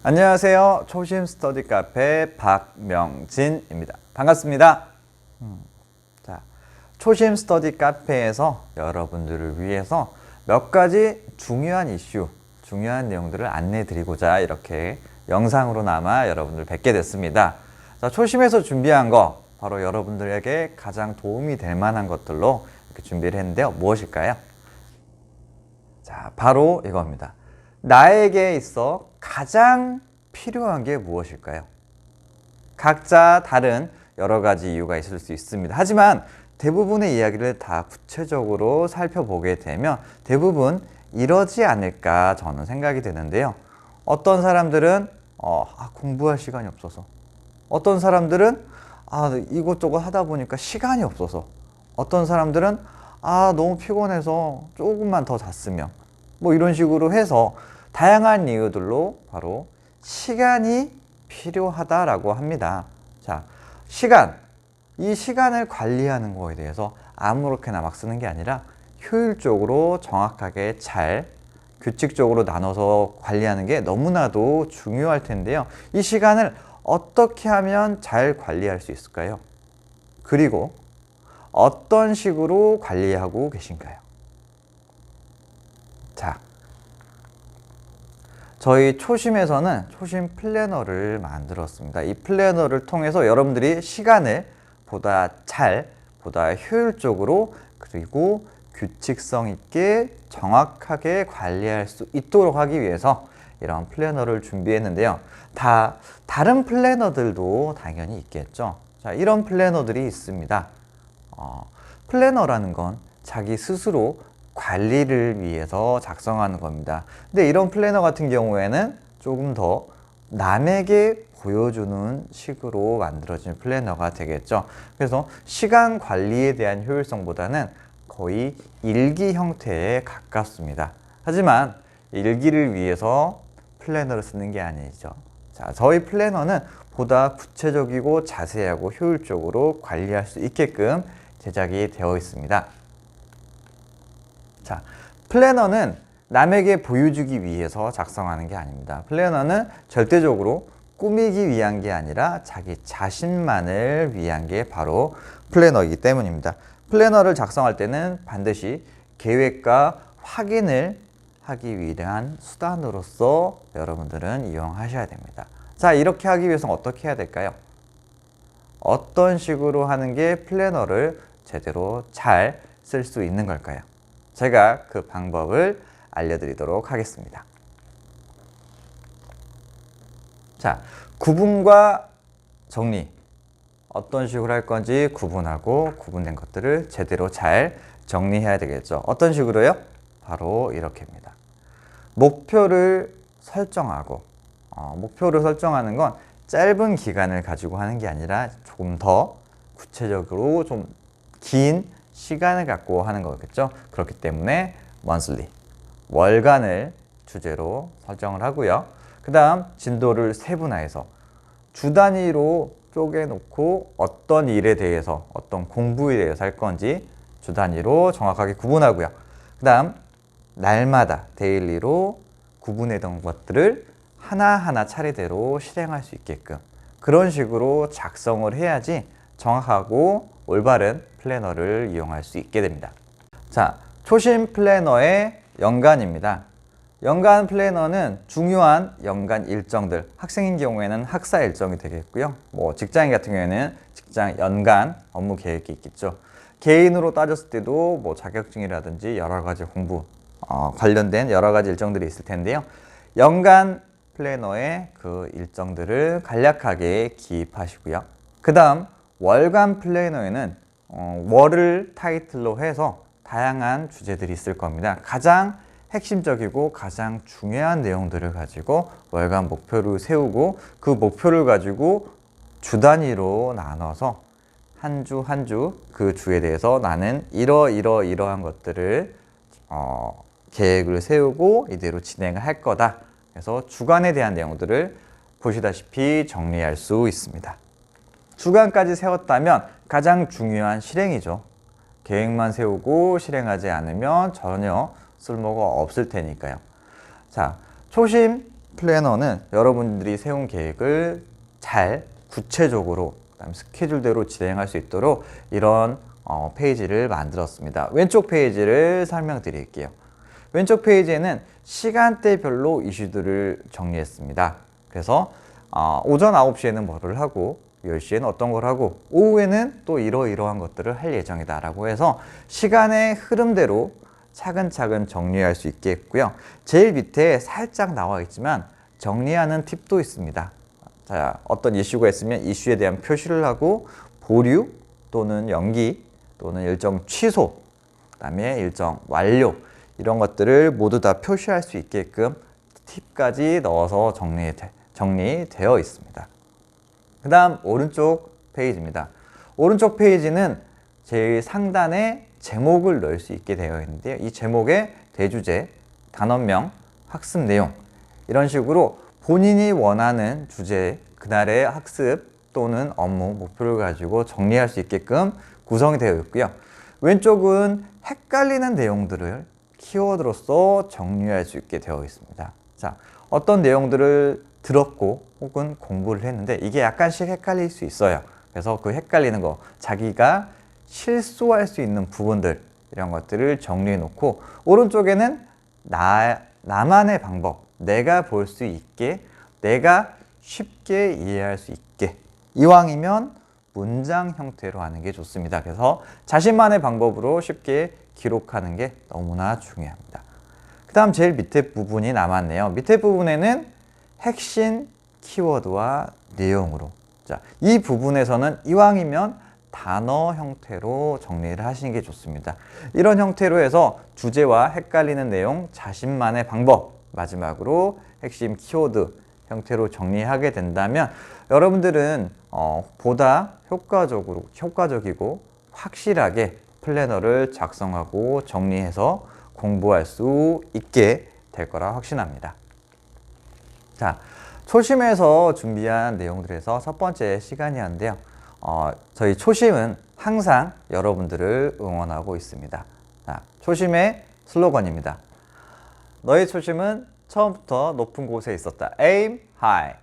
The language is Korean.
안녕하세요. 초심 스터디 카페 박명진입니다. 반갑습니다. 자, 초심 스터디 카페에서 여러분들을 위해서 몇 가지 중요한 이슈, 중요한 내용들을 안내해 드리고자 이렇게 영상으로나마 여러분들 뵙게 됐습니다. 자, 초심에서 준비한 거 바로 여러분들에게 가장 도움이 될 만한 것들로 이렇게 준비를 했는데요. 무엇일까요? 자, 바로 이겁니다. 나에게 있어 가장 필요한 게 무엇일까요? 각자 다른 여러 가지 이유가 있을 수 있습니다. 하지만 대부분의 이야기를 다 구체적으로 살펴보게 되면 대부분 이러지 않을까 저는 생각이 되는데요. 어떤 사람들은 공부할 시간이 없어서, 어떤 사람들은 이것저것 하다 보니까 시간이 없어서, 어떤 사람들은 너무 피곤해서 조금만 더 잤으면, 뭐 이런 식으로 해서 다양한 이유들로 바로 시간이 필요하다라고 합니다. 자, 이 시간을 관리하는 거에 대해서 아무렇게나 막 쓰는 게 아니라 효율적으로 정확하게 잘 규칙적으로 나눠서 관리하는 게 너무나도 중요할 텐데요. 이 시간을 어떻게 하면 잘 관리할 수 있을까요? 그리고 어떤 식으로 관리하고 계신가요? 자, 저희 초심에서는 초심 플래너를 만들었습니다. 이 플래너를 통해서 여러분들이 시간을 보다 효율적으로 그리고 규칙성 있게 정확하게 관리할 수 있도록 하기 위해서 이런 플래너를 준비했는데요. 다른 플래너들도 당연히 있겠죠. 자, 이런 플래너들이 있습니다. 플래너라는 건 자기 스스로 관리를 위해서 작성하는 겁니다. 근데 이런 플래너 같은 경우에는 조금 더 남에게 보여주는 식으로 만들어진 플래너가 되겠죠. 그래서 시간 관리에 대한 효율성보다는 거의 일기 형태에 가깝습니다. 하지만 일기를 위해서 플래너를 쓰는 게 아니죠. 자, 저희 플래너는 보다 구체적이고 자세하고 효율적으로 관리할 수 있게끔 제작이 되어 있습니다. 자, 플래너는 남에게 보여주기 위해서 작성하는 게 아닙니다. 플래너는 절대적으로 꾸미기 위한 게 아니라 자기 자신만을 위한 게 바로 플래너이기 때문입니다. 플래너를 작성할 때는 반드시 계획과 확인을 하기 위한 수단으로서 여러분들은 이용하셔야 됩니다. 자, 이렇게 하기 위해서는 어떻게 해야 될까요? 어떤 식으로 하는 게 플래너를 제대로 잘 쓸 수 있는 걸까요? 제가 그 방법을 알려드리도록 하겠습니다. 자, 구분과 정리. 어떤 식으로 할 건지 구분하고 구분된 것들을 제대로 잘 정리해야 되겠죠. 어떤 식으로요? 바로 이렇게입니다. 목표를 설정하고, 목표를 설정하는 건 짧은 기간을 가지고 하는 게 아니라 조금 더 구체적으로 좀 긴 시간을 갖고 하는 거겠죠. 그렇기 때문에 monthly, 월간을 주제로 설정을 하고요. 그 다음 진도를 세분화해서 주 단위로 쪼개놓고 어떤 일에 대해서, 어떤 공부에 대해서 할 건지 주 단위로 정확하게 구분하고요. 그 다음 날마다 데일리로 구분해둔 것들을 하나하나 차례대로 실행할 수 있게끔 그런 식으로 작성을 해야지 정확하고 올바른 플래너를 이용할 수 있게 됩니다. 자, 초심 플래너의 연간입니다. 연간 플래너는 중요한 연간 일정들, 학생인 경우에는 학사 일정이 되겠고요. 뭐 직장인 같은 경우에는 직장 연간 업무 계획이 있겠죠. 개인으로 따졌을 때도 뭐 자격증이라든지 여러 가지 공부 관련된 여러 가지 일정들이 있을 텐데요. 연간 플래너의 그 일정들을 간략하게 기입하시고요. 그 다음 월간 플래너에는 월을 타이틀로 해서 다양한 주제들이 있을 겁니다. 가장 핵심적이고 가장 중요한 내용들을 가지고 월간 목표를 세우고 그 목표를 가지고 주 단위로 나눠서 한 주 한 주 그 주에 대해서 나는 이러한 것들을 계획을 세우고 이대로 진행을 할 거다. 그래서 주간에 대한 내용들을 보시다시피 정리할 수 있습니다. 주간까지 세웠다면 가장 중요한 실행이죠. 계획만 세우고 실행하지 않으면 전혀 쓸모가 없을 테니까요. 자, 초심 플래너는 여러분들이 세운 계획을 잘 구체적으로 그다음 스케줄대로 진행할 수 있도록 이런 페이지를 만들었습니다. 왼쪽 페이지를 설명드릴게요. 왼쪽 페이지에는 시간대별로 이슈들을 정리했습니다. 그래서 오전 9시에는 뭐를 하고 10시에는 어떤 걸 하고 오후에는 또 이러이러한 것들을 할 예정이다 라고 해서 시간의 흐름대로 차근차근 정리할 수 있게 했고요. 제일 밑에 살짝 나와 있지만 정리하는 팁도 있습니다. 자, 어떤 이슈가 있으면 이슈에 대한 표시를 하고 보류 또는 연기 또는 일정 취소, 그 다음에 일정 완료 이런 것들을 모두 다 표시할 수 있게끔 팁까지 넣어서 정리되어 있습니다. 그 다음 오른쪽 페이지입니다. 오른쪽 페이지는 제일 상단에 제목을 넣을 수 있게 되어 있는데요. 이 제목에 대주제, 단원명, 학습 내용 이런 식으로 본인이 원하는 주제, 그날의 학습 또는 업무 목표를 가지고 정리할 수 있게끔 구성이 되어 있고요. 왼쪽은 헷갈리는 내용들을 키워드로서 정리할 수 있게 되어 있습니다. 자, 어떤 내용들을 들었고 혹은 공부를 했는데 이게 약간씩 헷갈릴 수 있어요. 그래서 그 헷갈리는 거, 자기가 실수할 수 있는 부분들 이런 것들을 정리해 놓고 오른쪽에는 나만의 방법, 내가 볼 수 있게, 내가 쉽게 이해할 수 있게 이왕이면 문장 형태로 하는 게 좋습니다. 그래서 자신만의 방법으로 쉽게 기록하는 게 너무나 중요합니다. 그 다음 제일 밑에 부분이 남았네요. 밑에 부분에는 핵심 키워드와 내용으로, 자, 이 부분에서는 이왕이면 단어 형태로 정리를 하시는 게 좋습니다. 이런 형태로 해서 주제와 헷갈리는 내용, 자신만의 방법, 마지막으로 핵심 키워드 형태로 정리하게 된다면 여러분들은 보다 효과적이고 확실하게 플래너를 작성하고 정리해서 공부할 수 있게 될 거라 확신합니다. 자, 초심에서 준비한 내용들에서 첫 번째 시간이었는데요. 저희 초심은 항상 여러분들을 응원하고 있습니다. 자, 초심의 슬로건입니다. 너의 초심은 처음부터 높은 곳에 있었다. Aim high.